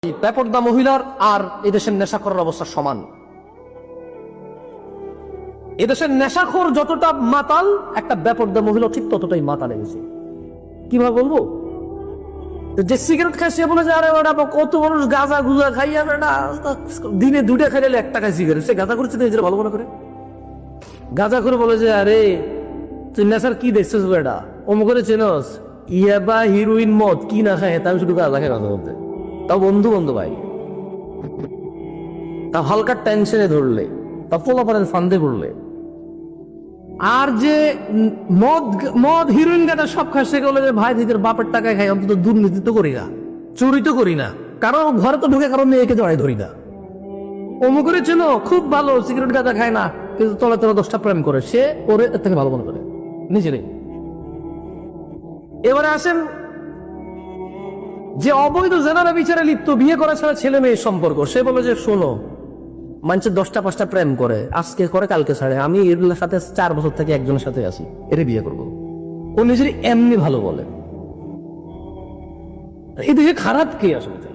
বেপরদা মহিলার আর এদেশের নেশাখোরের অবস্থা সমান। এদেশের নেশাখোর যতটা মাতাল, একটা বেপরদা মহিলা ঠিক ততটাই মাতাল গেছে। কিভাবে বলবো? যে সিগারেট খায় সে বলে যে আরে ওটা কত মানুষ গাঁজা গুজা খাইয়া বেটা দিনে 2টা খাইলে 1 টাকায় সিগারেট, সে গাঁজা করেছে নিজের ভালো মনে করে। গাঁজা করে বলে যে আরে তুই নেশার কি দেখছিস বেটা, অমুক করে চেনস ইয়াবা হিরোইন মদ কি না খায়, তা আমি শুধু গাঁজা খাই গাঁজা করতে, তাও বন্ধু বন্ধু ভাই, তা হালকা টেনশনে ধরলে, তা পোলাপানের ফান্দে পড়লে। আর যে মদ মদ হিরোইন গাঁজা সব খায় সে বলে যে ভাই নিজের বাপের টাকায় খাই, অন্তত দুর্নীতি তো করি না, চুরি তো করি না, কারণ ঘরে তো ঢুকে কারণ মেয়েকে জড়াই ধরি না। অমুক করে চেনো খুব ভালো, সিগারেট গাঁজা খায় না কিন্তু তলে তলে 10টা প্রেম করে, সে ওরে এর থেকে ভালো মনে করে নিজেরই। এবারে আসেন যে অবৈধ জেনারা বিচারে লিপ্ত, বিয়ে করা ছাড়া ছেলে মেয়ের সম্পর্ক, সে বলে যে শোনো মানুষের 10টা 5টা প্রেম করে, আজকে করে কালকে ছাড়ে, আমি এর সাথে 4 বছর থেকে একজনের সাথে আছি, এরে বিয়ে করবো। ও নিজেরই এমনি ভালো বলে। এই দিকে খারাপ কে আসলে?